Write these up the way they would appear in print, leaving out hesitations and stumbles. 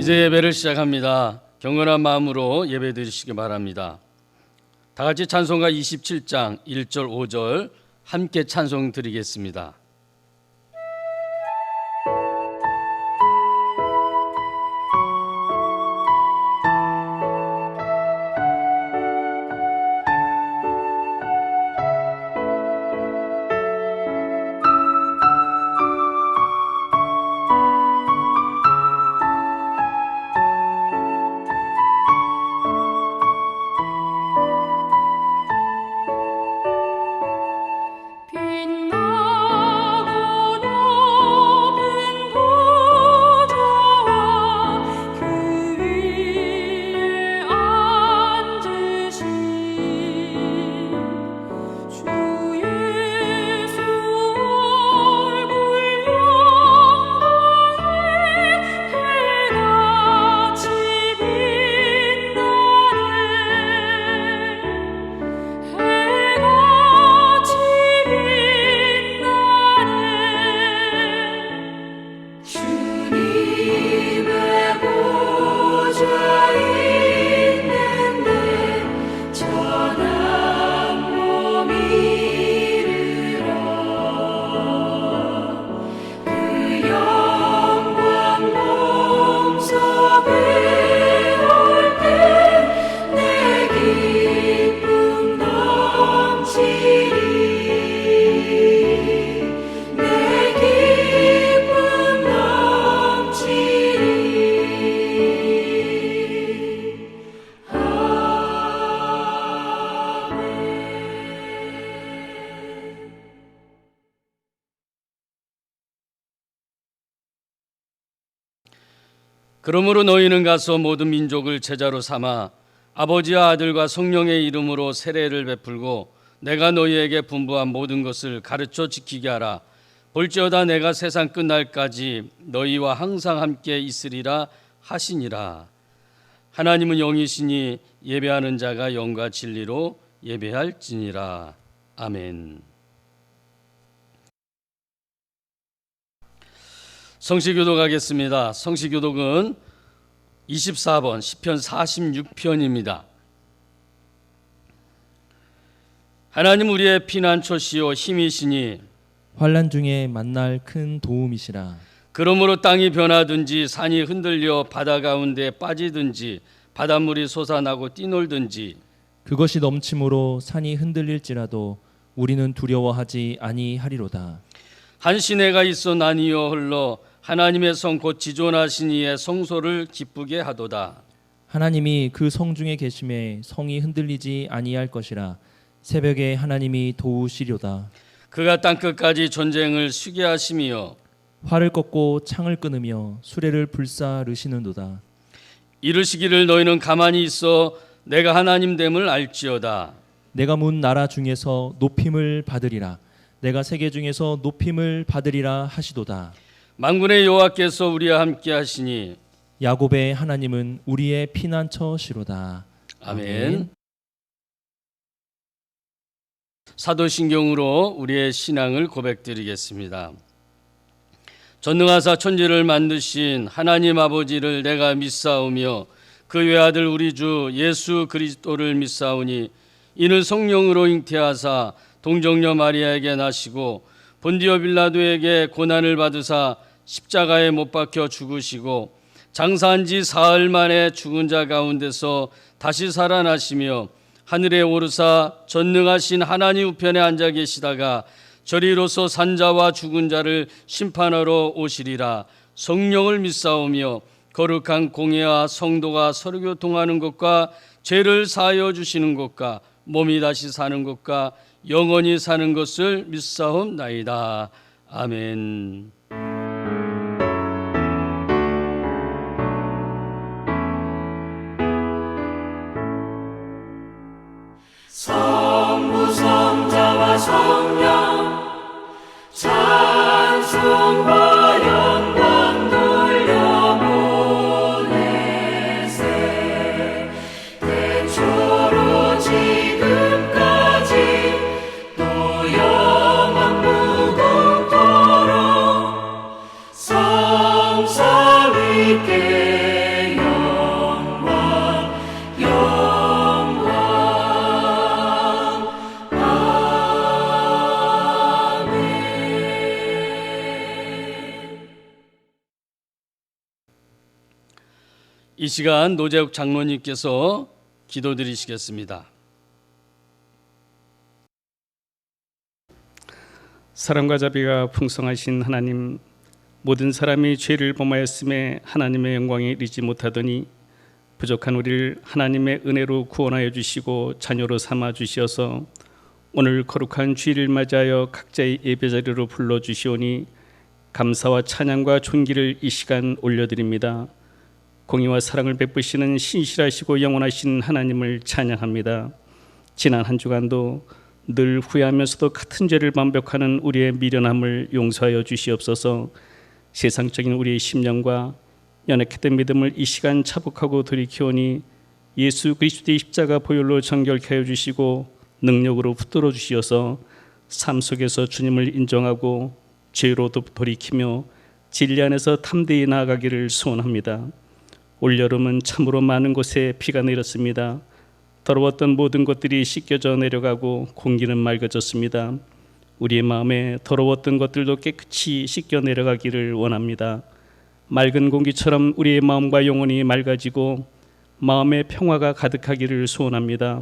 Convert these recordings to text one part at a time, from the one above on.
이제 예배를 시작합니다. 경건한 마음으로 예배 드리시기 바랍니다. 다 같이 찬송가 27장 1절 5절 함께 찬송 드리겠습니다. 그러므로 너희는 가서 모든 민족을 제자로 삼아 아버지와 아들과 성령의 이름으로 세례를 베풀고 내가 너희에게 분부한 모든 것을 가르쳐 지키게 하라. 볼지어다 내가 세상 끝날까지 너희와 항상 함께 있으리라 하시니라. 하나님은 영이시니 예배하는 자가 영과 진리로 예배할지니라. 아멘. 성시교독 하겠습니다. 성시교독은 24번 시편 46편입니다. 하나님 우리의 피난처시요 힘이시니 환난 중에 만날 큰 도움이시라. 그러므로 땅이 변하든지 산이 흔들려 바다 가운데 빠지든지 바닷물이 솟아나고 뛰놀든지 그것이 넘침으로 산이 흔들릴지라도 우리는 두려워하지 아니하리로다. 한 시내가 있어 나뉘어 흘러 하나님의 성 곧 지존하신 이의 성소를 기쁘게 하도다. 하나님이 그 성 중에 계심에 성이 흔들리지 아니할 것이라. 새벽에 하나님이 도우시려다. 그가 땅끝까지 전쟁을 쉬게 하시며 활을 꺾고 창을 끊으며 수레를 불사르시는도다. 이르시기를 너희는 가만히 있어 내가 하나님됨을 알지어다. 내가 문 나라 중에서 높임을 받으리라. 내가 세계 중에서 높임을 받으리라 하시도다. 만군의 여호와께서 우리와 함께 하시니 야곱의 하나님은 우리의 피난처시로다. 아멘. 사도신경으로 우리의 신앙을 고백드리겠습니다. 전능하사 천지를 만드신 하나님 아버지를 내가 믿사오며 그 외아들 우리 주 예수 그리스도를 믿사오니 이는 성령으로 잉태하사 동정녀 마리아에게 나시고 본디오 빌라도에게 고난을 받으사 십자가에 못 박혀 죽으시고 장사한 지 사흘 만에 죽은 자 가운데서 다시 살아나시며 하늘에 오르사 전능하신 하나님 우편에 앉아 계시다가 저리로서 산자와 죽은 자를 심판하러 오시리라. 성령을 믿사오며 거룩한 공예와 성도가 서로 교통하는 것과 죄를 사하여 주시는 것과 몸이 다시 사는 것과 영원히 사는 것을 믿사옵나이다. 아멘. 성부 성자와 성령 찬송과 영광 돌려보내세. 태초로 지금까지 또 영원 무궁토록 성삼위께 이 시간 노재욱 장로님께서 기도드리시겠습니다. 사랑과 자비가 풍성하신 하나님, 모든 사람이 죄를 범하였음에 하나님의 영광에 이르지 못하더니 부족한 우리를 하나님의 은혜로 구원하여 주시고 자녀로 삼아 주시어서 오늘 거룩한 주일을 맞이하여 각자의 예배자리로 불러주시오니 감사와 찬양과 존귀를 이 시간 올려드립니다. 공의와 사랑을 베푸시는 신실하시고 영원하신 하나님을 찬양합니다. 지난 한 주간도 늘 후회하면서도 같은 죄를 반복하는 우리의 미련함을 용서하여 주시옵소서. 세상적인 우리의 심령과 연약했던 믿음을 이 시간 차복하고 돌이키오니 예수 그리스도의 십자가 보혈로 정결케 하여 주시고 능력으로 붙들어 주시어서 삶 속에서 주님을 인정하고 죄로도 돌이키며 진리 안에서 탐대히 나아가기를 소원합니다. 올여름은 참으로 많은 곳에 비가 내렸습니다. 더러웠던 모든 것들이 씻겨져 내려가고 공기는 맑아졌습니다. 우리의 마음에 더러웠던 것들도 깨끗이 씻겨 내려가기를 원합니다. 맑은 공기처럼 우리의 마음과 영혼이 맑아지고 마음의 평화가 가득하기를 소원합니다.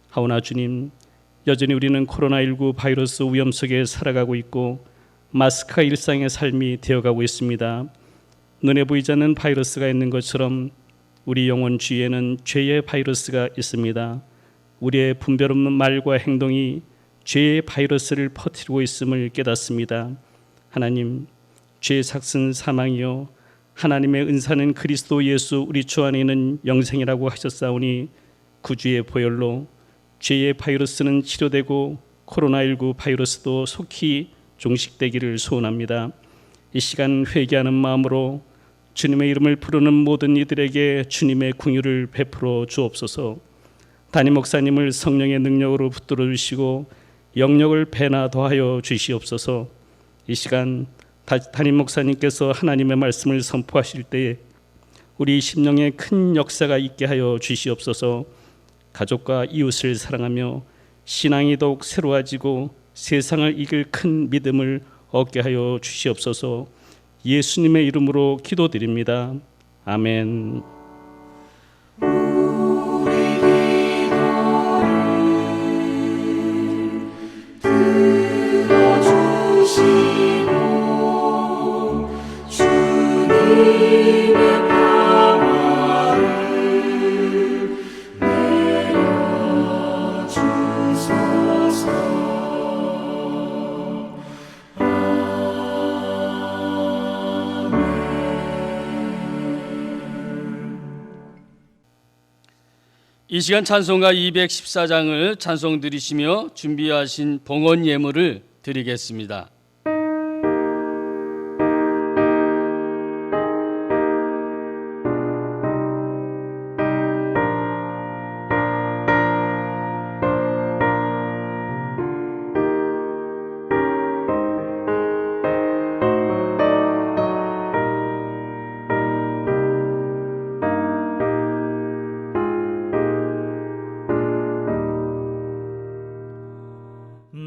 하오나 주님, 여전히 우리는 코로나19 바이러스 위험 속에 살아가고 있고 마스크가 일상의 삶이 되어가고 있습니다. 눈에 보이지 않는 바이러스가 있는 것처럼 우리 영혼 주위에는 죄의 바이러스가 있습니다. 우리의 분별 없는 말과 행동이 죄의 바이러스를 퍼뜨리고 있음을 깨닫습니다. 하나님, 죄의 삭은 사망이요 하나님의 은사는 그리스도 예수 우리 주 안에 있는 영생이라고 하셨사오니 구주의 보혈로 죄의 바이러스는 치료되고 코로나19 바이러스도 속히 종식되기를 소원합니다. 이 시간 회개하는 마음으로 주님의 이름을 부르는 모든 이들에게 주님의 궁유를 베풀어 주옵소서. 담임 목사님을 성령의 능력으로 붙들어 주시고 영역을 배나 더하여 주시옵소서. 이 시간 담임 목사님께서 하나님의 말씀을 선포하실 때에 우리 심령에 큰 역사가 있게 하여 주시옵소서. 가족과 이웃을 사랑하며 신앙이 더욱 새로워지고 세상을 이길 큰 믿음을 얻게 하여 주시옵소서. 예수님의 이름으로 기도드립니다. 아멘. 이 시간 찬송가 214장을 찬송 드리시며 준비하신 봉헌 예물을 드리겠습니다.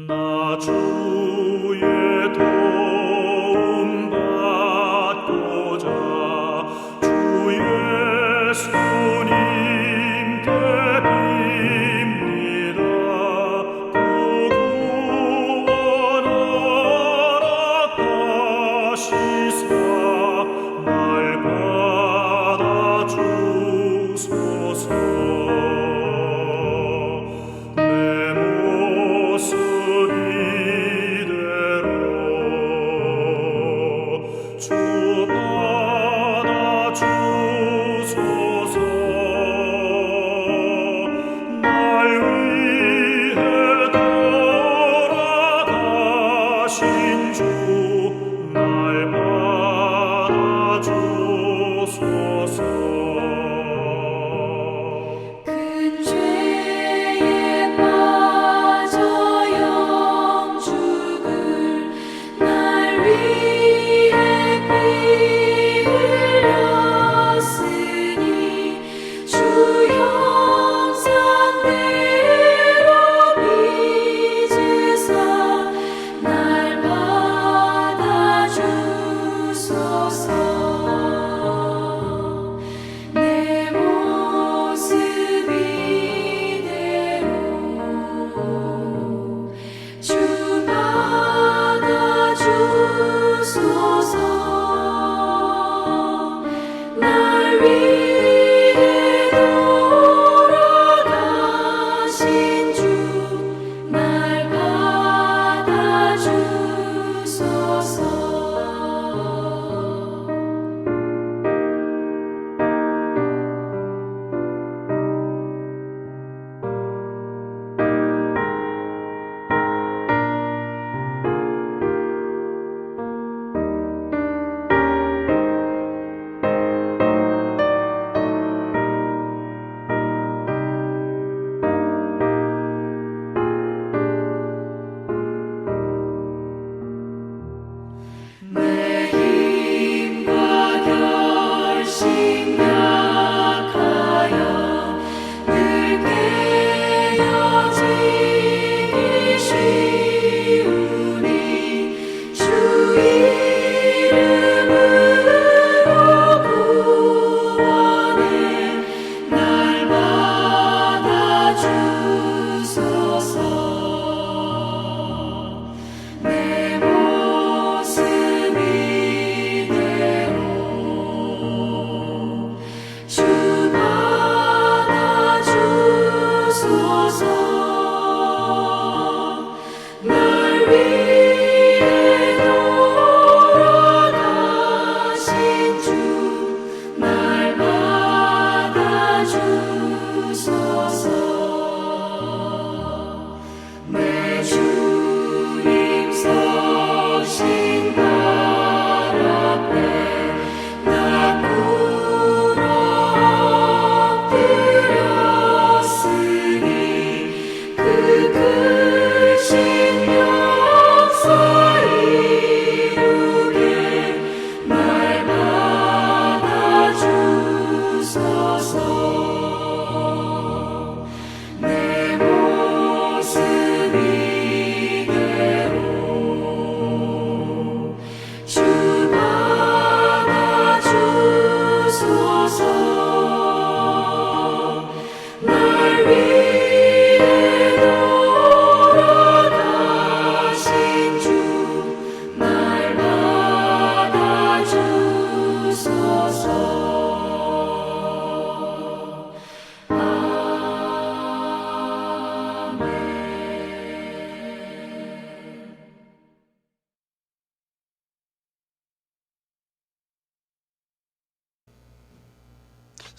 나 주의 도움 받고자 주 예수님께 빕니다. 그 구원하라 하시사 날 받아주소서. 내 모습이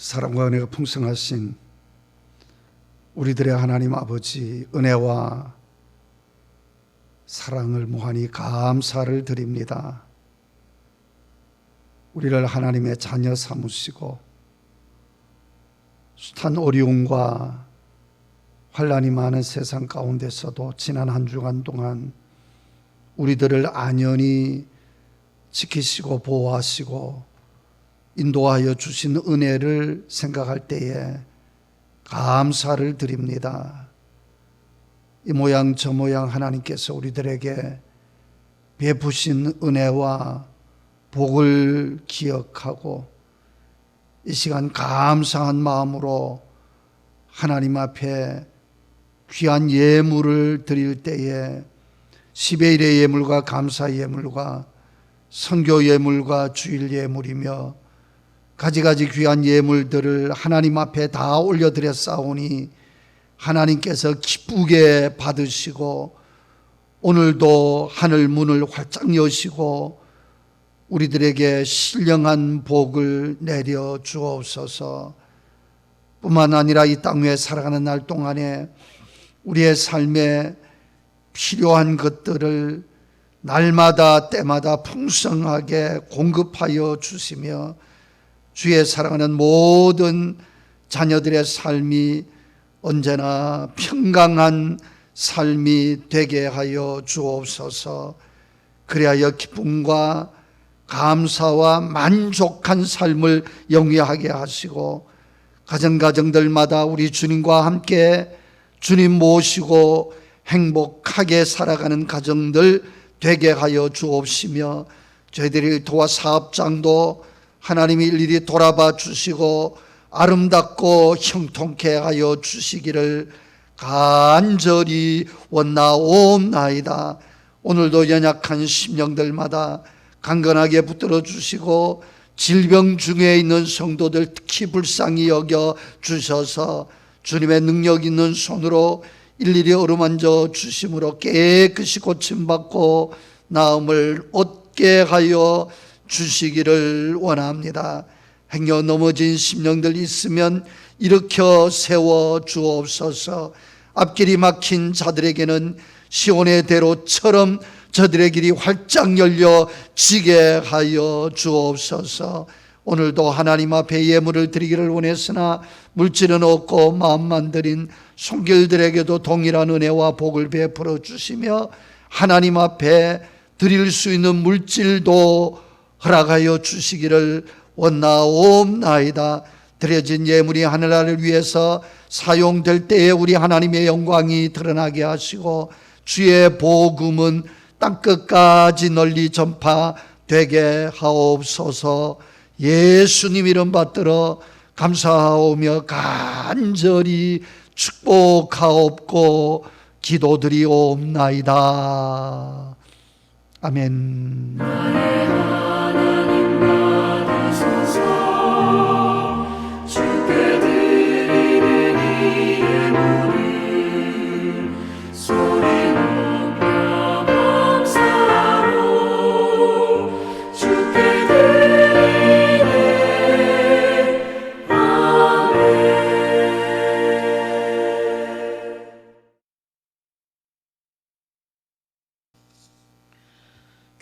사랑과 은혜가 풍성하신 우리들의 하나님 아버지, 은혜와 사랑을 무한히 감사를 드립니다. 우리를 하나님의 자녀 삼으시고 숱한 어려움과 환난이 많은 세상 가운데서도 지난 한 주간 동안 우리들을 안연히 지키시고 보호하시고 인도하여 주신 은혜를 생각할 때에 감사를 드립니다. 이 모양 저 모양 하나님께서 우리들에게 베푸신 은혜와 복을 기억하고 이 시간 감사한 마음으로 하나님 앞에 귀한 예물을 드릴 때에 10의 1의 예물과 감사 예물과 선교 예물과 주일 예물이며 가지가지 귀한 예물들을 하나님 앞에 다 올려드렸사오니 하나님께서 기쁘게 받으시고 오늘도 하늘 문을 활짝 여시고 우리들에게 신령한 복을 내려 주옵소서. 뿐만 아니라 이 땅 위에 살아가는 날 동안에 우리의 삶에 필요한 것들을 날마다 때마다 풍성하게 공급하여 주시며 주의 사랑하는 모든 자녀들의 삶이 언제나 평강한 삶이 되게 하여 주옵소서. 그리하여 기쁨과 감사와 만족한 삶을 영위하게 하시고 가정가정들마다 우리 주님과 함께 주님 모시고 행복하게 살아가는 가정들 되게 하여 주옵시며 저희들이 도와 사업장도 하나님이 일일이 돌아봐 주시고 아름답고 형통케 하여 주시기를 간절히 원나옵나이다. 오늘도 연약한 심령들마다 강건하게 붙들어 주시고 질병 중에 있는 성도들 특히 불쌍히 여겨 주셔서 주님의 능력 있는 손으로 일일이 어루만져 주심으로 깨끗이 고침받고 나음을 얻게 하여 주시기를 원합니다. 행여 넘어진 심령들 있으면 일으켜 세워 주옵소서. 앞길이 막힌 자들에게는 시온의 대로처럼 저들의 길이 활짝 열려지게 하여 주옵소서. 오늘도 하나님 앞에 예물을 드리기를 원했으나 물질은 없고 마음만 드린 손길들에게도 동일한 은혜와 복을 베풀어 주시며 하나님 앞에 드릴 수 있는 물질도 허락하여 주시기를 원나옵나이다. 드려진 예물이 하늘나라를 위해서 사용될 때에 우리 하나님의 영광이 드러나게 하시고 주의 복음은 땅끝까지 널리 전파되게 하옵소서. 예수님 이름 받들어 감사하오며 간절히 축복하옵고 기도드리옵나이다. 아멘.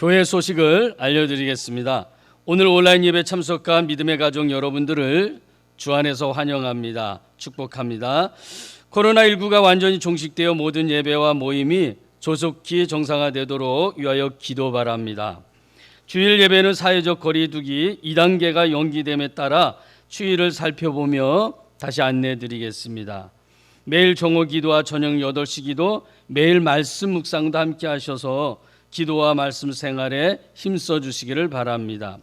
교회 소식을 알려드리겠습니다. 오늘 온라인 예배 참석한 믿음의 가족 여러분들을 주 안에서 환영합니다. 축복합니다. 코로나19가 완전히 종식되어 모든 예배와 모임이 조속히 정상화되도록 위하여 기도 바랍니다. 주일 예배는 사회적 거리두기 2단계가 연기됨에 따라 추이를 살펴보며 다시 안내드리겠습니다. 매일 정오 기도와 저녁 8시 기도, 매일 말씀 묵상도 함께 하셔서 기도와 말씀 생활에 힘써 주시기를 바랍니다.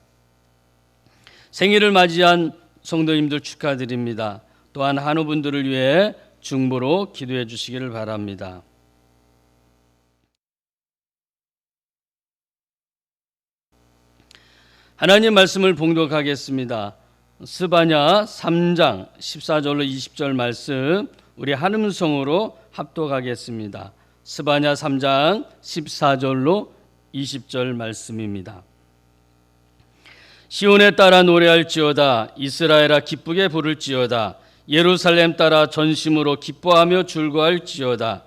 생일을 맞이한 성도님들 축하드립니다. 또한 한우분들을 위해 중보로 기도해 주시기를 바랍니다. 하나님 말씀을 봉독하겠습니다. 스바냐 3장 14절로 20절 말씀 우리 한음성으로 합독하겠습니다. 스바냐 3장 14절로 20절 말씀입니다. 시온에 따라 노래할지어다. 이스라엘아 기쁘게 부를지어다. 예루살렘 따라 전심으로 기뻐하며 즐거워할지어다.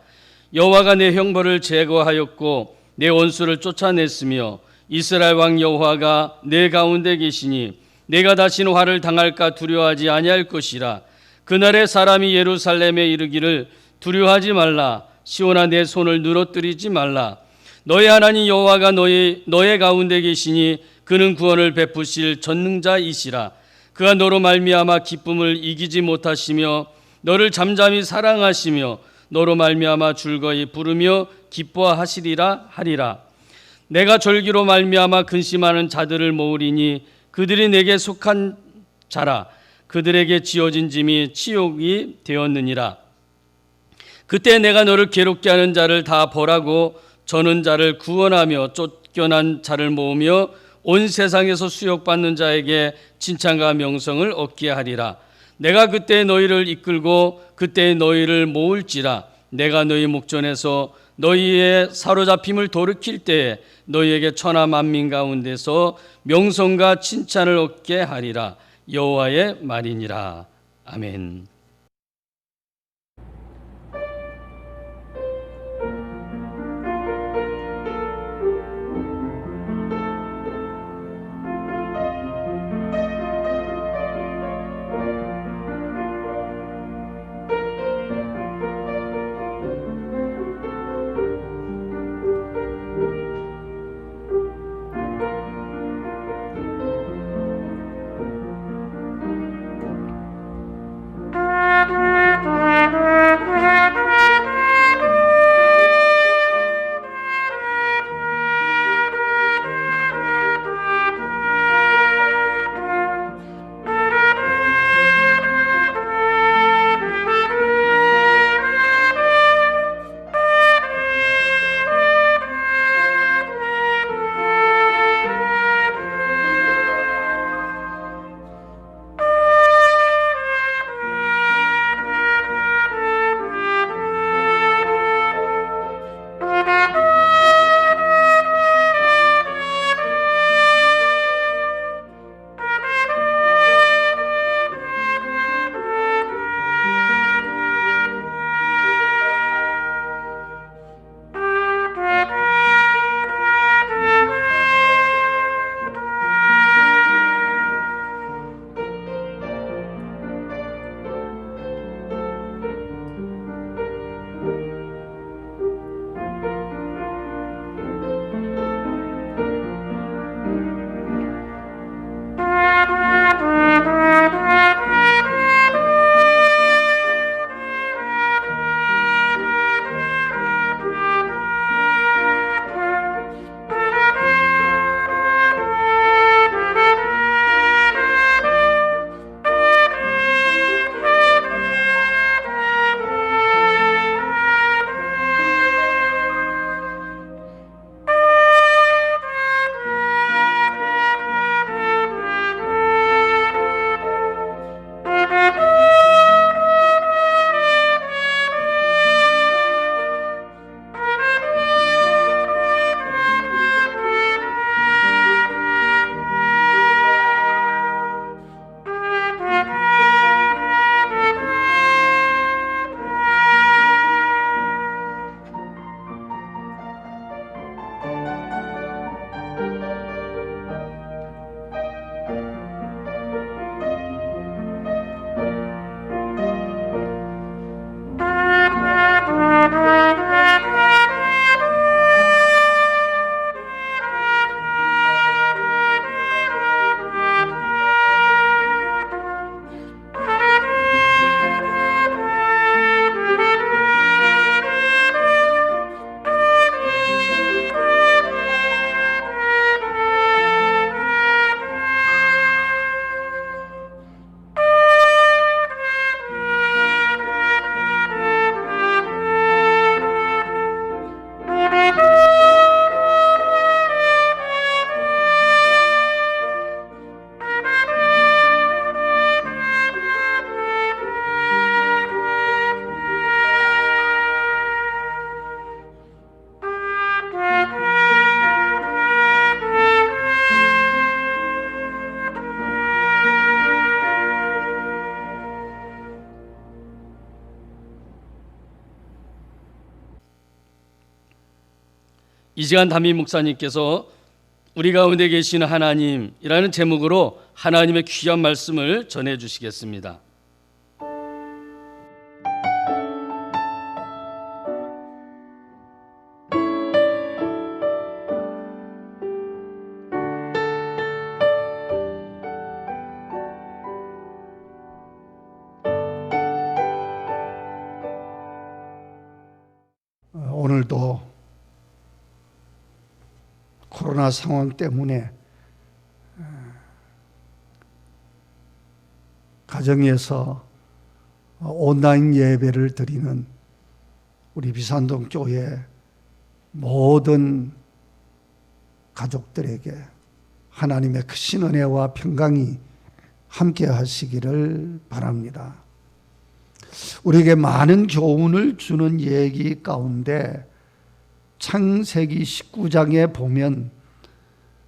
여호와가 내 형벌을 제거하였고 내 원수를 쫓아냈으며 이스라엘 왕 여호와가 내 가운데 계시니 내가 다시는 화를 당할까 두려워하지 아니할 것이라. 그날에 사람이 예루살렘에 이르기를 두려워하지 말라. 시온아 내 손을 늘어뜨리지 말라. 너의 하나님 여호와가 너의 가운데 계시니 그는 구원을 베푸실 전능자이시라. 그가 너로 말미암아 기쁨을 이기지 못하시며 너를 잠잠히 사랑하시며 너로 말미암아 즐거이 부르며 기뻐하시리라 하리라. 내가 절기로 말미암아 근심하는 자들을 모으리니 그들이 내게 속한 자라. 그들에게 지어진 짐이 치욕이 되었느니라. 그때 내가 너를 괴롭게 하는 자를 다 벌하고 저는 자를 구원하며 쫓겨난 자를 모으며 온 세상에서 수욕받는 자에게 칭찬과 명성을 얻게 하리라. 내가 그때 너희를 이끌고 그때 너희를 모을지라. 내가 너희 목전에서 너희의 사로잡힘을 돌이킬 때에 너희에게 천하 만민 가운데서 명성과 칭찬을 얻게 하리라. 여호와의 말이니라. 아멘. 이지간 담임 목사님께서 우리 가운데 계시는 하나님이라는 제목으로 하나님의 귀한 말씀을 전해 주시겠습니다. 오늘도 코로나 상황 때문에 가정에서 온라인 예배를 드리는 우리 비산동 교회 모든 가족들에게 하나님의 크신 은혜와 평강이 함께 하시기를 바랍니다. 우리에게 많은 교훈을 주는 얘기 가운데 창세기 19장에 보면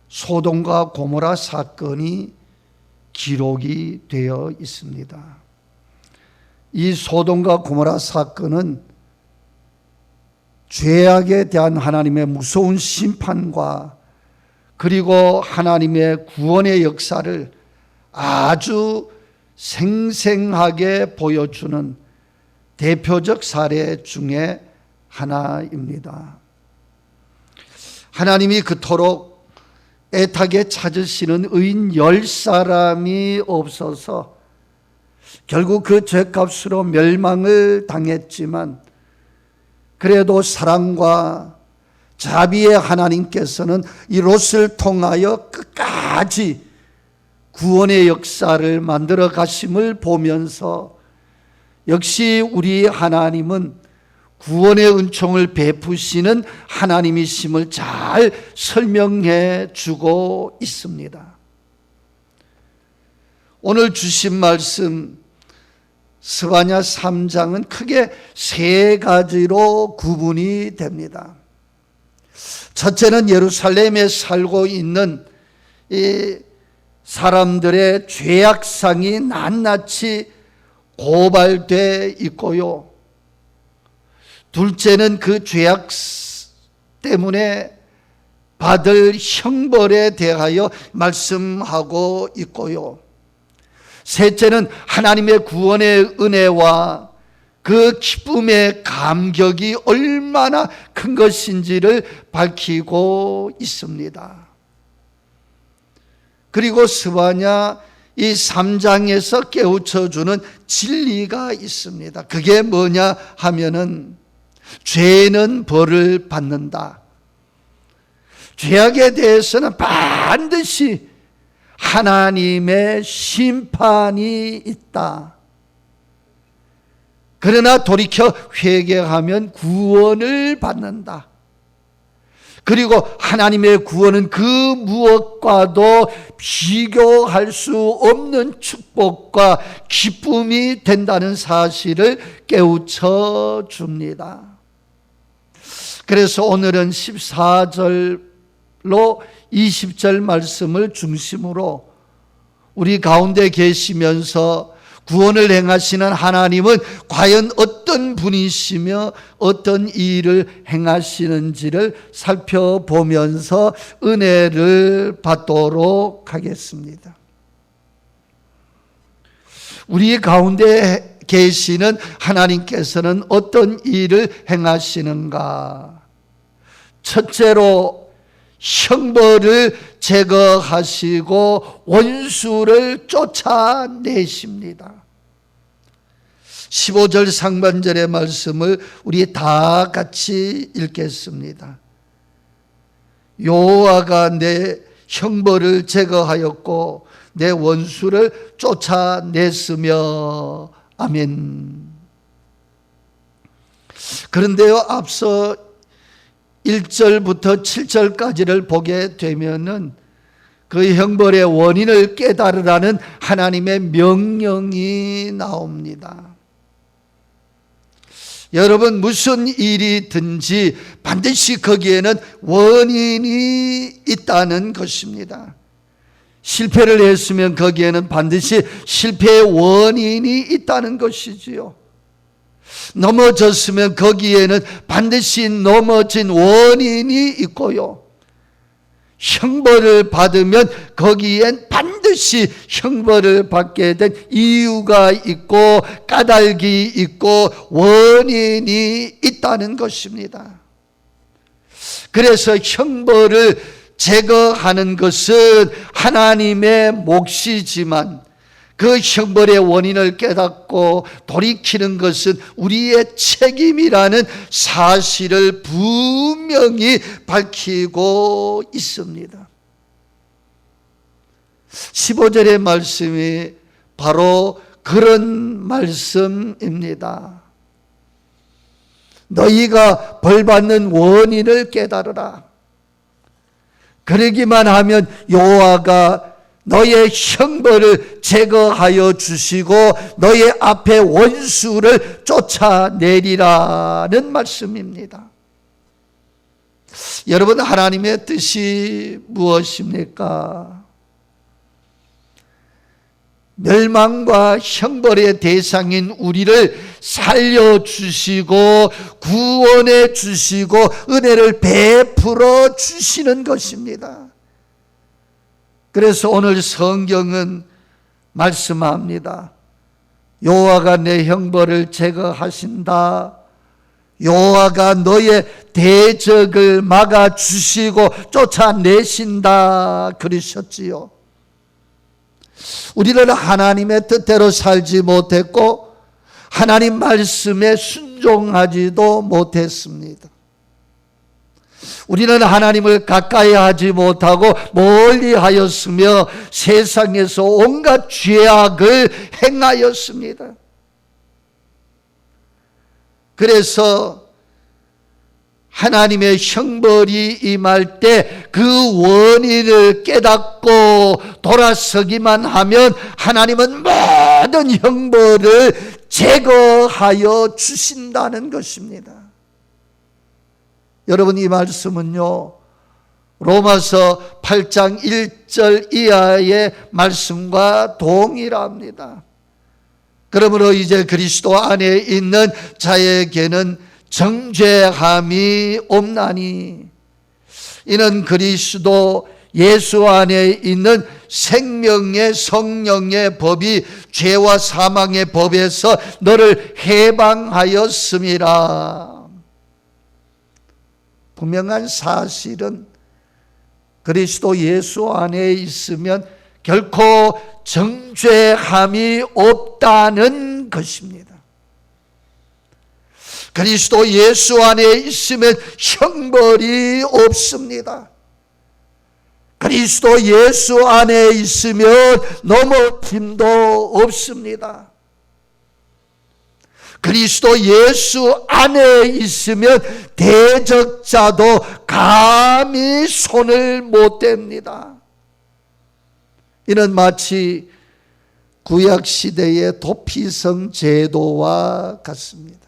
소돔과 고모라 사건이 기록이 되어 있습니다. 이 소돔과 고모라 사건은 죄악에 대한 하나님의 무서운 심판과 그리고 하나님의 구원의 역사를 아주 생생하게 보여주는 대표적 사례 중에 하나입니다. 하나님이 그토록 애타게 찾으시는 의인 10사람이 없어서 결국 그 죄값으로 멸망을 당했지만 그래도 사랑과 자비의 하나님께서는 이 롯을 통하여 끝까지 구원의 역사를 만들어 가심을 보면서 역시 우리 하나님은 구원의 은총을 베푸시는 하나님이심을 잘 설명해 주고 있습니다. 오늘 주신 말씀 스바냐 3장은 크게 세 가지로 구분이 됩니다. 첫째는 예루살렘에 살고 있는 이 사람들의 죄악상이 낱낱이 고발돼 있고요. 둘째는 그 죄악 때문에 받을 형벌에 대하여 말씀하고 있고요. 셋째는 하나님의 구원의 은혜와 그 기쁨의 감격이 얼마나 큰 것인지를 밝히고 있습니다. 그리고 스바냐 이 3장에서 깨우쳐주는 진리가 있습니다. 그게 뭐냐 하면은 죄는 벌을 받는다. 죄악에 대해서는 반드시 하나님의 심판이 있다. 그러나 돌이켜 회개하면 구원을 받는다. 그리고 하나님의 구원은 그 무엇과도 비교할 수 없는 축복과 기쁨이 된다는 사실을 깨우쳐 줍니다. 그래서 오늘은 14절로 20절 말씀을 중심으로 우리 가운데 계시면서 구원을 행하시는 하나님은 과연 어떤 분이시며 어떤 일을 행하시는지를 살펴보면서 은혜를 받도록 하겠습니다. 우리 가운데 계시는 하나님께서는 어떤 일을 행하시는가? 첫째로 형벌을 제거하시고 원수를 쫓아내십니다. 15절 상반절의 말씀을 우리 다 같이 읽겠습니다. 여호와가 내 형벌을 제거하였고 내 원수를 쫓아냈으며 아멘. 그런데요, 앞서 1절부터 7절까지를 보게 되면은 그 형벌의 원인을 깨달으라는 하나님의 명령이 나옵니다. 여러분, 무슨 일이든지 반드시 거기에는 원인이 있다는 것입니다. 실패를 했으면 거기에는 반드시 실패의 원인이 있다는 것이지요. 넘어졌으면 거기에는 반드시 넘어진 원인이 있고요. 형벌을 받으면 거기엔 반드시 형벌을 받게 된 이유가 있고 까닭이 있고 원인이 있다는 것입니다. 그래서 형벌을 제거하는 것은 하나님의 몫이지만 그 형벌의 원인을 깨닫고 돌이키는 것은 우리의 책임이라는 사실을 분명히 밝히고 있습니다. 15절의 말씀이 바로 그런 말씀입니다. 너희가 벌받는 원인을 깨달으라. 그러기만 하면 여호와가 너의 형벌을 제거하여 주시고 너의 앞에 원수를 쫓아내리라는 말씀입니다. 여러분, 하나님의 뜻이 무엇입니까? 멸망과 형벌의 대상인 우리를 살려주시고 구원해 주시고 은혜를 베풀어 주시는 것입니다. 그래서 오늘 성경은 말씀합니다. 여호와가 내 형벌을 제거하신다. 여호와가 너의 대적을 막아주시고 쫓아내신다 그러셨지요. 우리는 하나님의 뜻대로 살지 못했고 하나님 말씀에 순종하지도 못했습니다. 우리는 하나님을 가까이 하지 못하고 멀리 하였으며 세상에서 온갖 죄악을 행하였습니다. 그래서 하나님의 형벌이 임할 때 그 원인을 깨닫고 돌아서기만 하면 하나님은 모든 형벌을 제거하여 주신다는 것입니다. 여러분, 이 말씀은요, 로마서 8장 1절 이하의 말씀과 동일합니다. 그러므로 이제 그리스도 안에 있는 자에게는 정죄함이 없나니 이는 그리스도 예수 안에 있는 생명의 성령의 법이 죄와 사망의 법에서 너를 해방하였음이라. 분명한 사실은 그리스도 예수 안에 있으면 결코 정죄함이 없다는 것입니다. 그리스도 예수 안에 있으면 형벌이 없습니다. 그리스도 예수 안에 있으면 넘어짐도 없습니다. 그리스도 예수 안에 있으면 대적자도 감히 손을 못 댑니다. 이는 마치 구약시대의 도피성 제도와 같습니다.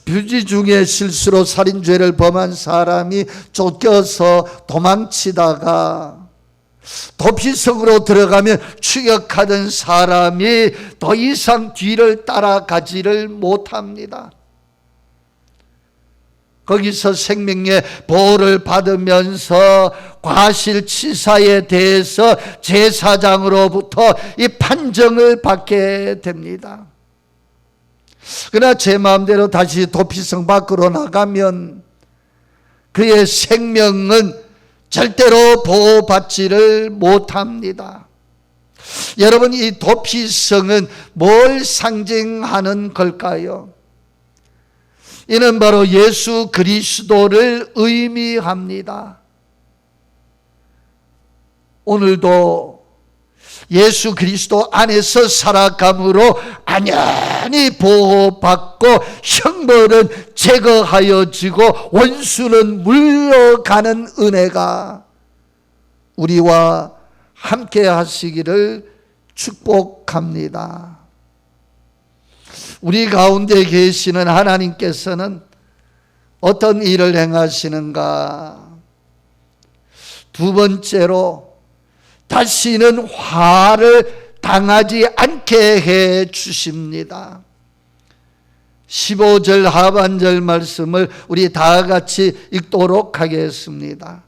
부지 중에 실수로 살인죄를 범한 사람이 쫓겨서 도망치다가 도피성으로 들어가면 추격하던 사람이 더 이상 뒤를 따라가지를 못합니다. 거기서 생명의 보호를 받으면서 과실치사에 대해서 제사장으로부터 이 판정을 받게 됩니다. 그러나 제 마음대로 다시 도피성 밖으로 나가면 그의 생명은 절대로 보호받지를 못합니다. 여러분, 이 도피성은 뭘 상징하는 걸까요? 이는 바로 예수 그리스도를 의미합니다. 오늘도 예수 그리스도 안에서 살아감으로 안연히 보호받고 형벌은 제거하여지고 원수는 물러가는 은혜가 우리와 함께 하시기를 축복합니다. 우리 가운데 계시는 하나님께서는 어떤 일을 행하시는가? 두 번째로 다시는 화를 당하지 않게 해 주십니다. 15절 하반절 말씀을 우리 다 같이 읽도록 하겠습니다.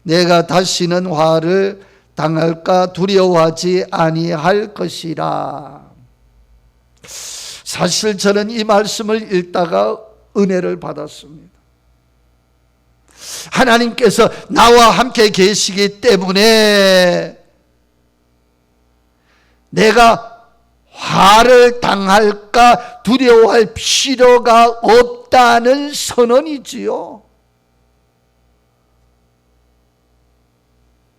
내가 다시는 화를 당할까 두려워하지 아니할 것이라. 사실 저는 이 말씀을 읽다가 은혜를 받았습니다. 하나님께서 나와 함께 계시기 때문에 내가 화를 당할까 두려워할 필요가 없다는 선언이지요.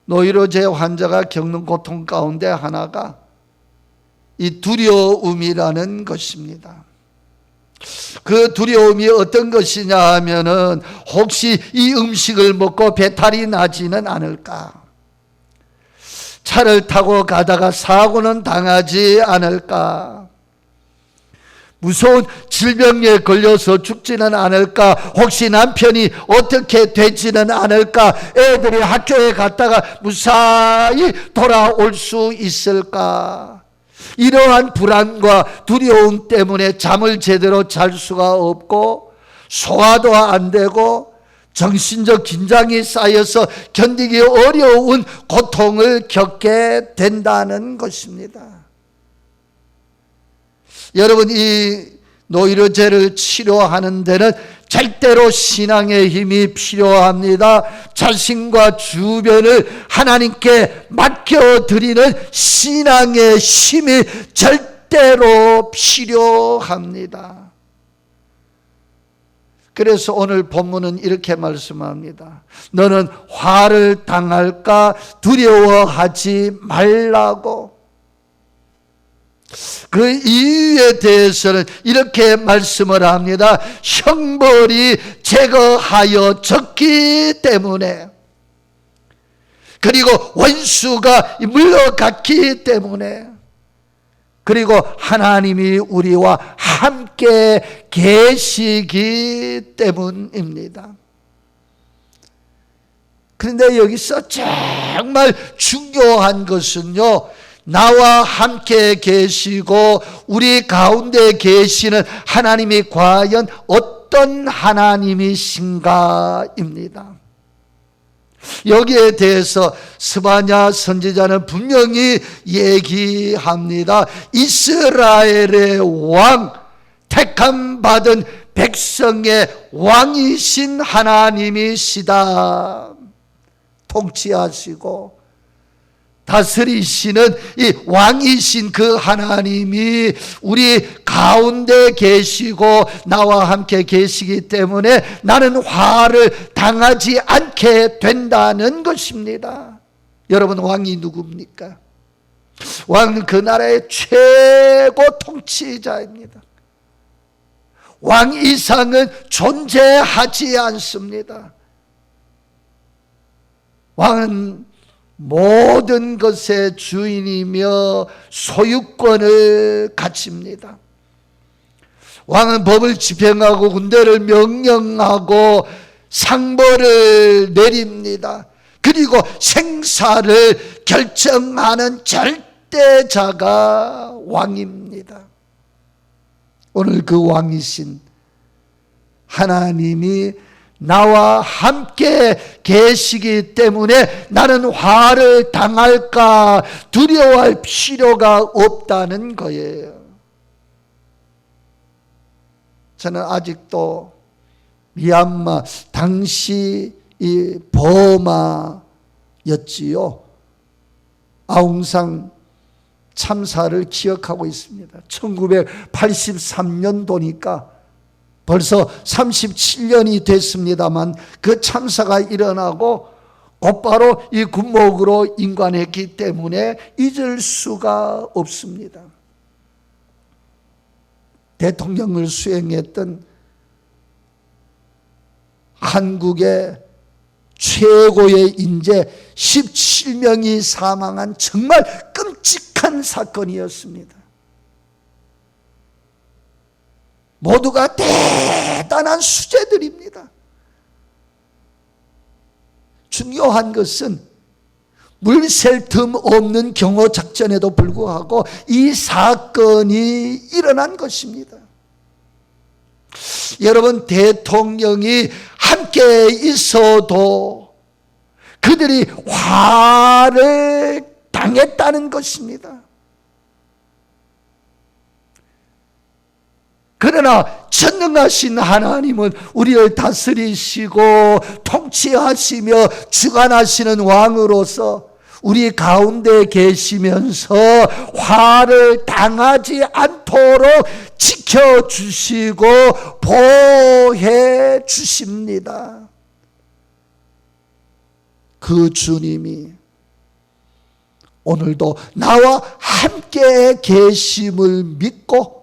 노이로제 환자가 겪는 고통 가운데 하나가 이 두려움이라는 것입니다. 그 두려움이 어떤 것이냐 하면은 혹시 이 음식을 먹고 배탈이 나지는 않을까? 차를 타고 가다가 사고는 당하지 않을까? 무서운 질병에 걸려서 죽지는 않을까? 혹시 남편이 어떻게 되지는 않을까? 애들이 학교에 갔다가 무사히 돌아올 수 있을까? 이러한 불안과 두려움 때문에 잠을 제대로 잘 수가 없고 소화도 안 되고 정신적 긴장이 쌓여서 견디기 어려운 고통을 겪게 된다는 것입니다. 여러분, 이 노이로제를 치료하는 데는 절대로 신앙의 힘이 필요합니다. 자신과 주변을 하나님께 맡겨드리는 신앙의 힘이 절대로 필요합니다. 그래서 오늘 본문은 이렇게 말씀합니다. 너는 화를 당할까 두려워하지 말라고. 그 이유에 대해서는 이렇게 말씀을 합니다. 형벌이 제거하여 졌기 때문에, 그리고 원수가 물러갔기 때문에, 그리고 하나님이 우리와 함께 계시기 때문입니다. 그런데 여기서 정말 중요한 것은요, 나와 함께 계시고 우리 가운데 계시는 하나님이 과연 어떤 하나님이신가입니다. 여기에 대해서 스바냐 선지자는 분명히 얘기합니다. 이스라엘의 왕, 택함 받은 백성의 왕이신 하나님이시다. 통치하시고 다스리시는 이 왕이신 그 하나님이 우리 가운데 계시고 나와 함께 계시기 때문에 나는 화를 당하지 않게 된다는 것입니다. 여러분, 왕이 누굽니까? 왕은 그 나라의 최고 통치자입니다. 왕 이상은 존재하지 않습니다. 왕은 모든 것의 주인이며 소유권을 가집니다. 왕은 법을 집행하고 군대를 명령하고 상벌을 내립니다. 그리고 생사를 결정하는 절대자가 왕입니다. 오늘 그 왕이신 하나님이 나와 함께 계시기 때문에 나는 화를 당할까 두려워할 필요가 없다는 거예요. 저는 아직도 미얀마, 당시 이 버마였지요, 아웅산 참사를 기억하고 있습니다. 1983년도니까 벌써 37년이 됐습니다만 그 참사가 일어나고 곧바로 이 군목으로 인관했기 때문에 잊을 수가 없습니다. 대통령을 수행했던 한국의 최고의 인재 17명이 사망한 정말 끔찍한 사건이었습니다. 모두가 대단한 수재들입니다. 중요한 것은 물샐 틈 없는 경호작전에도 불구하고 이 사건이 일어난 것입니다. 여러분, 대통령이 함께 있어도 그들이 화를 당했다는 것입니다. 그러나 전능하신 하나님은 우리를 다스리시고 통치하시며 주관하시는 왕으로서 우리 가운데 계시면서 화를 당하지 않도록 지켜주시고 보호해 주십니다. 그 주님이 오늘도 나와 함께 계심을 믿고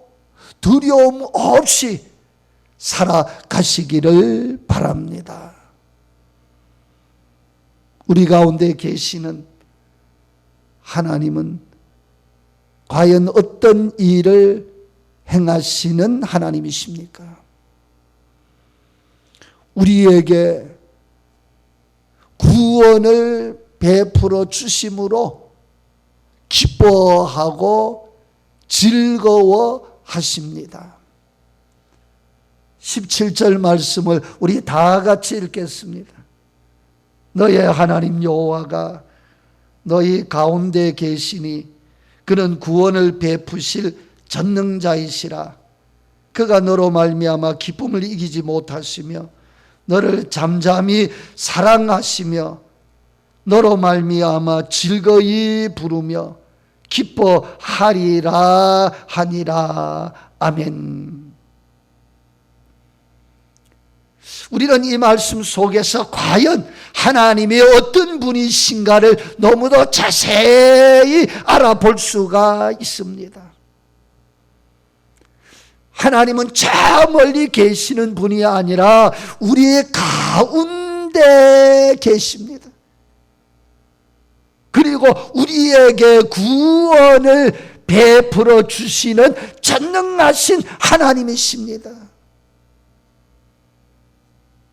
두려움 없이 살아가시기를 바랍니다. 우리 가운데 계시는 하나님은 과연 어떤 일을 행하시는 하나님이십니까? 우리에게 구원을 베풀어 주심으로 기뻐하고 즐거워하십니다. 17절 말씀을 우리 다 같이 읽겠습니다. 너의 하나님 여호와가 너희 가운데 계시니 그는 구원을 베푸실 전능자이시라. 그가 너로 말미암아 기쁨을 이기지 못하시며 너를 잠잠히 사랑하시며 너로 말미암아 즐거이 부르며 기뻐하리라 하니라. 아멘. 우리는 이 말씀 속에서 과연 하나님이 어떤 분이신가를 너무도 자세히 알아볼 수가 있습니다. 하나님은 저 멀리 계시는 분이 아니라 우리의 가운데 계십니다. 그리고 우리에게 구원을 베풀어 주시는 전능하신 하나님이십니다.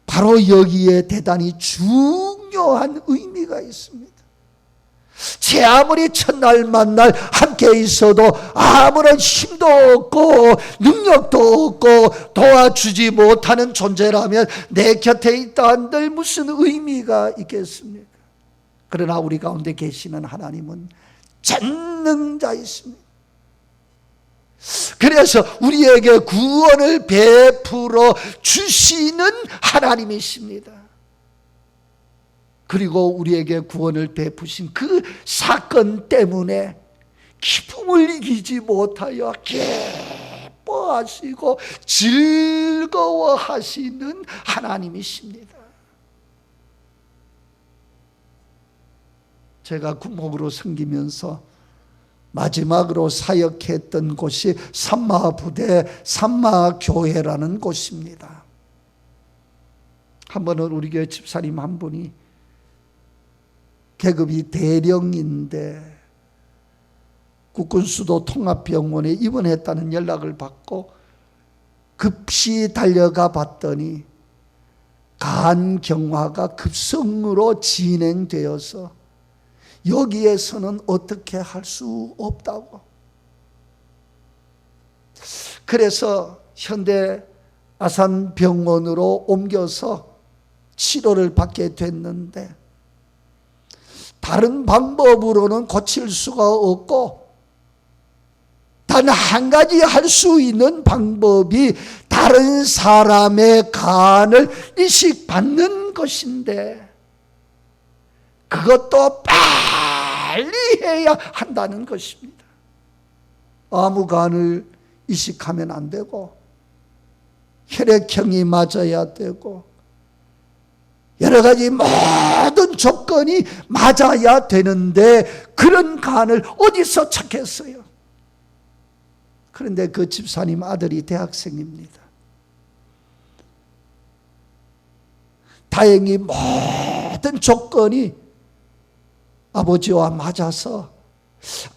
바로 여기에 대단히 중요한 의미가 있습니다. 제 아무리 첫날 만날 함께 있어도 아무런 힘도 없고 능력도 없고 도와주지 못하는 존재라면 내 곁에 있다 한들 무슨 의미가 있겠습니까? 그러나 우리 가운데 계시는 하나님은 전능자이십니다. 그래서 우리에게 구원을 베풀어 주시는 하나님이십니다. 그리고 우리에게 구원을 베푸신 그 사건 때문에 기쁨을 이기지 못하여 기뻐하시고 즐거워하시는 하나님이십니다. 제가 군목으로 섬기면서 마지막으로 사역했던 곳이 산마부대 산마교회라는 곳입니다. 한 번은 우리 교회 집사님 한 분이 계급이 대령인데 국군수도 통합병원에 입원했다는 연락을 받고 급시 달려가 봤더니 간경화가 급성으로 진행되어서 여기에서는 어떻게 할 수 없다고. 그래서 현대 아산병원으로 옮겨서 치료를 받게 됐는데 다른 방법으로는 고칠 수가 없고 단 한 가지 할 수 있는 방법이 다른 사람의 간을 이식받는 것인데 그것도 빨리 해야 한다는 것입니다. 아무 간을 이식하면 안 되고 혈액형이 맞아야 되고 여러 가지 모든 조건이 맞아야 되는데 그런 간을 어디서 찾겠어요? 그런데 그 집사님 아들이 대학생입니다. 다행히 모든 조건이 아버지와 맞아서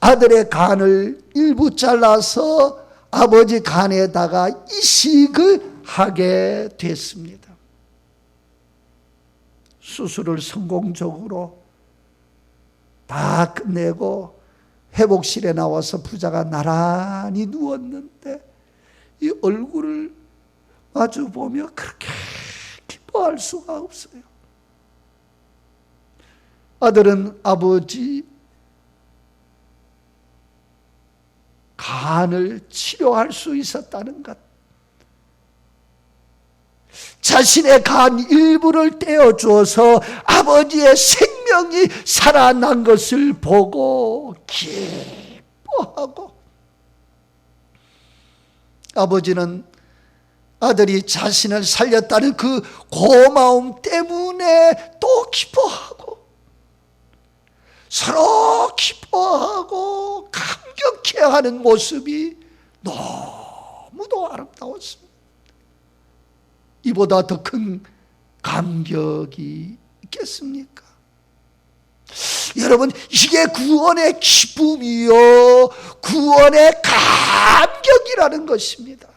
아들의 간을 일부 잘라서 아버지 간에다가 이식을 하게 됐습니다. 수술을 성공적으로 다 끝내고 회복실에 나와서 부자가 나란히 누웠는데 이 얼굴을 마주 보며 그렇게 기뻐할 수가 없어요. 아들은 아버지 간을 치료할 수 있었다는 것, 자신의 간 일부를 떼어주어서 아버지의 생명이 살아난 것을 보고 기뻐하고, 아버지는 아들이 자신을 살렸다는 그 고마움 때문에 또 기뻐하고, 서로 기뻐하고 감격해하는 모습이 너무도 아름다웠습니다. 이보다 더 큰 감격이 있겠습니까? 여러분, 이게 구원의 기쁨이요, 구원의 감격이라는 것입니다.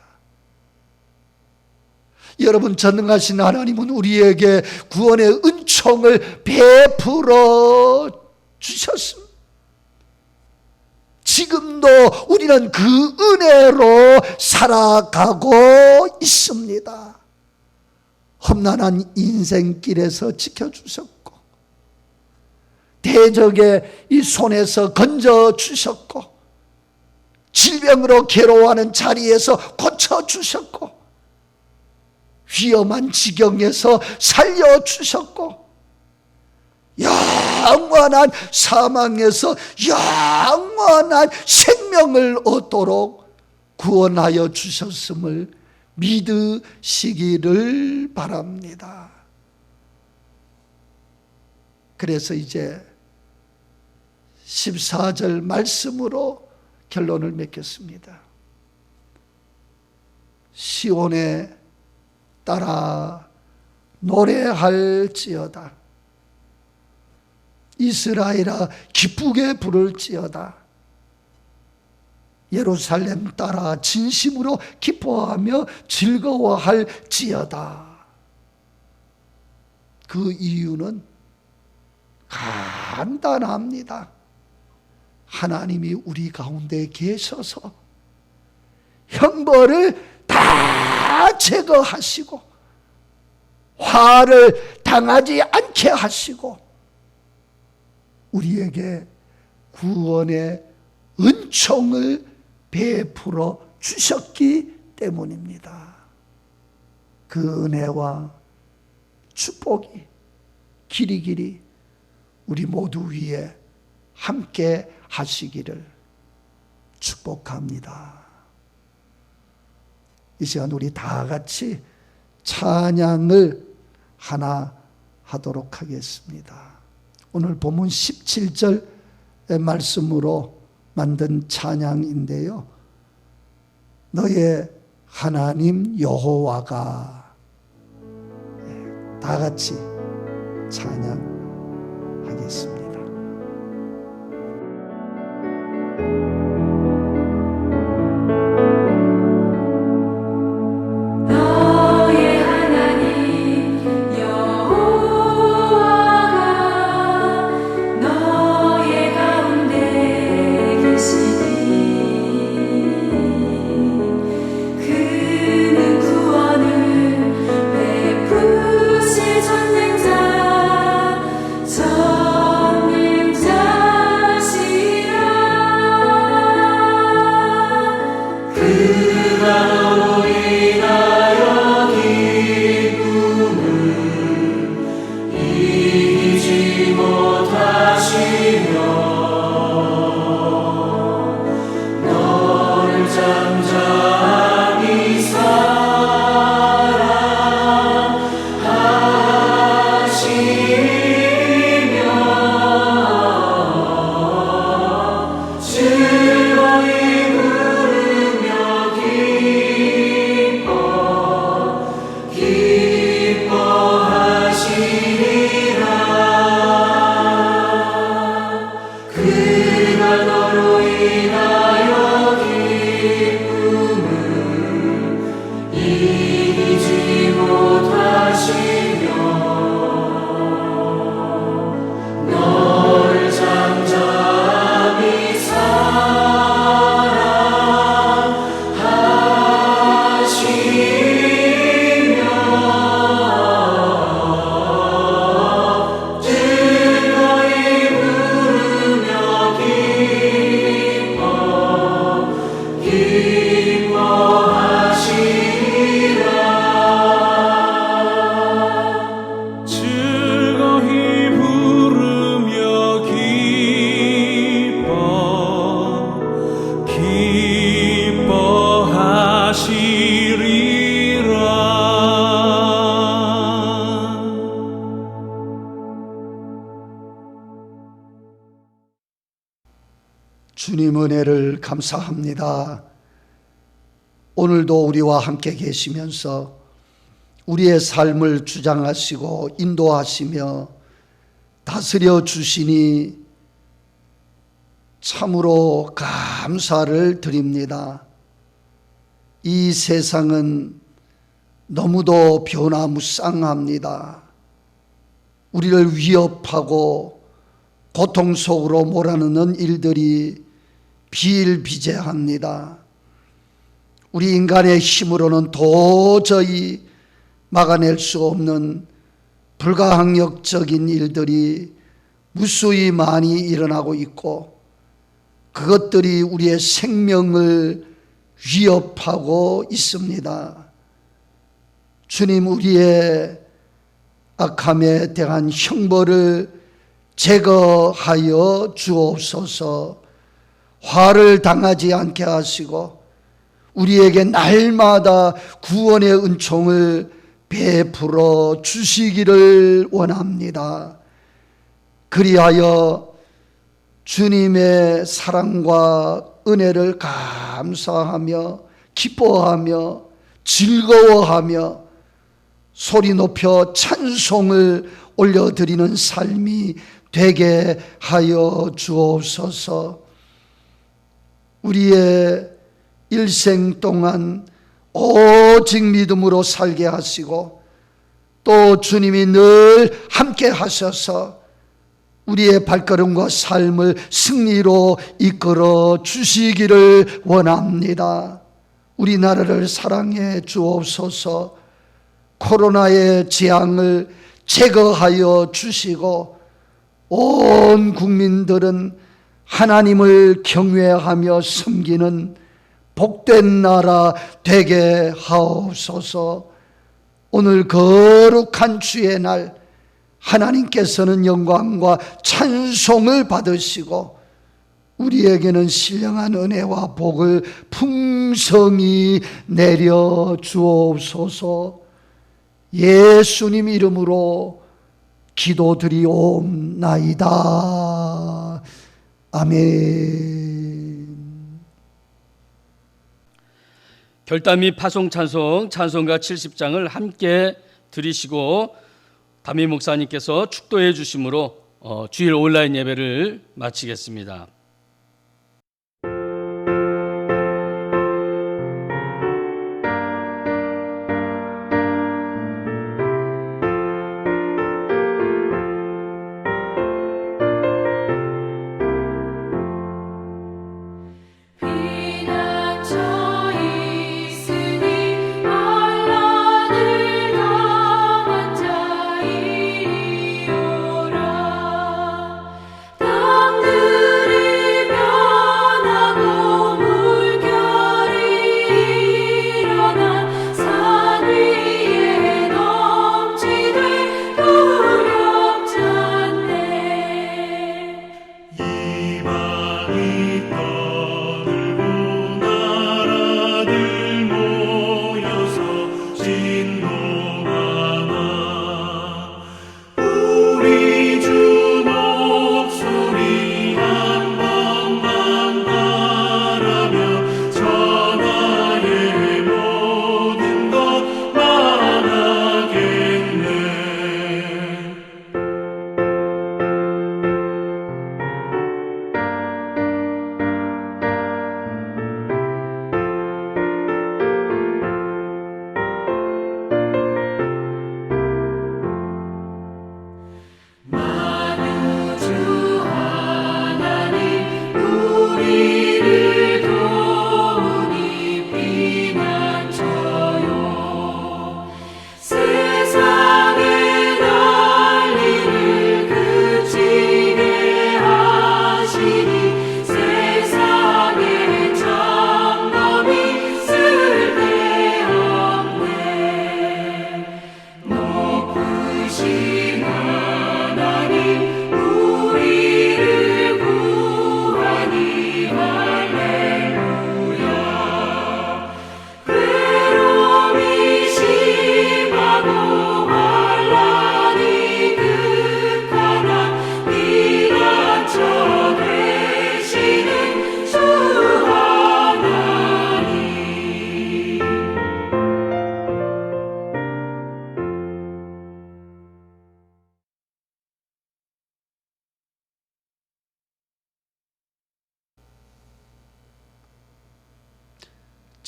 여러분, 전능하신 하나님은 우리에게 구원의 은총을 베풀어 주셨습니다. 지금도 우리는 그 은혜로 살아가고 있습니다. 험난한 인생길에서 지켜주셨고, 대적의 이 손에서 건져주셨고, 질병으로 괴로워하는 자리에서 고쳐주셨고, 위험한 지경에서 살려주셨고, 영원한 사망에서 영원한 생명을 얻도록 구원하여 주셨음을 믿으시기를 바랍니다. 그래서 이제 14절 말씀으로 결론을 맺겠습니다. 시온에 따라 노래할지어다. 이스라엘아 기쁘게 부를지어다. 예루살렘 따라 진심으로 기뻐하며 즐거워할지어다. 그 이유는 간단합니다. 하나님이 우리 가운데 계셔서 형벌을 다 제거하시고 화를 당하지 않게 하시고 우리에게 구원의 은총을 베풀어 주셨기 때문입니다. 그 은혜와 축복이 길이길이 우리 모두 위에 함께 하시기를 축복합니다. 이 시간 우리 다 같이 찬양을 하나 하도록 하겠습니다. 오늘 본문 17절의 말씀으로 만든 찬양인데요. 너의 하나님 여호와가, 다 같이 찬양하겠습니다. 전능자 전 주님 은혜를 감사합니다. 오늘도 우리와 함께 계시면서 우리의 삶을 주장하시고 인도하시며 다스려 주시니 참으로 감사를 드립니다. 이 세상은 너무도 변화무쌍합니다. 우리를 위협하고 고통 속으로 몰아넣는 일들이 비일비재합니다. 우리 인간의 힘으로는 도저히 막아낼 수 없는 불가항력적인 일들이 무수히 많이 일어나고 있고, 그것들이 우리의 생명을 위협하고 있습니다. 주님, 우리의 악함에 대한 형벌을 제거하여 주옵소서. 화를 당하지 않게 하시고 우리에게 날마다 구원의 은총을 베풀어 주시기를 원합니다. 그리하여 주님의 사랑과 은혜를 감사하며 기뻐하며 즐거워하며 소리 높여 찬송을 올려드리는 삶이 되게 하여 주옵소서. 우리의 일생 동안 오직 믿음으로 살게 하시고 또 주님이 늘 함께 하셔서 우리의 발걸음과 삶을 승리로 이끌어 주시기를 원합니다. 우리나라를 사랑해 주옵소서. 코로나의 재앙을 제거하여 주시고 온 국민들은 하나님을 경외하며 섬기는 복된 나라 되게 하옵소서. 오늘 거룩한 주의 날 하나님께서는 영광과 찬송을 받으시고 우리에게는 신령한 은혜와 복을 풍성히 내려 주옵소서. 예수님 이름으로 기도드리옵나이다. 아멘. 결단 및 파송 찬송, 찬송가 70장을 함께 드리시고 담임 목사님께서 축도해 주심으로 주일 온라인 예배를 마치겠습니다.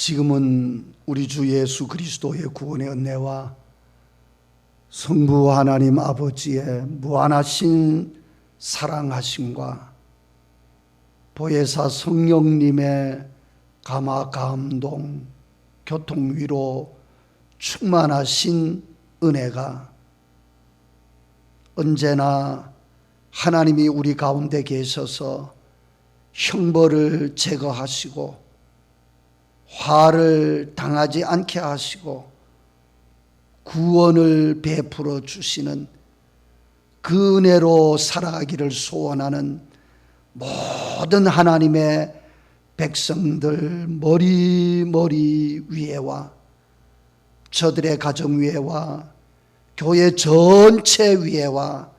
지금은 우리 주 예수 그리스도의 구원의 은혜와 성부 하나님 아버지의 무한하신 사랑하심과 보혜사 성령님의 감화 감동 교통위로 충만하신 은혜가 언제나 하나님이 우리 가운데 계셔서 형벌을 제거하시고 화를 당하지 않게 하시고 구원을 베풀어 주시는 그 은혜로 살아가기를 소원하는 모든 하나님의 백성들 머리 위에와 저들의 가정 위에와 교회 전체 위에와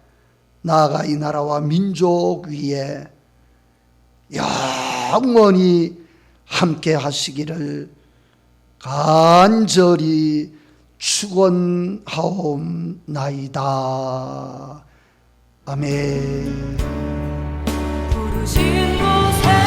나아가 이 나라와 민족 위에 영원히 함께 하시기를 간절히 축원하옵나이다. 아멘. 부르신 곳에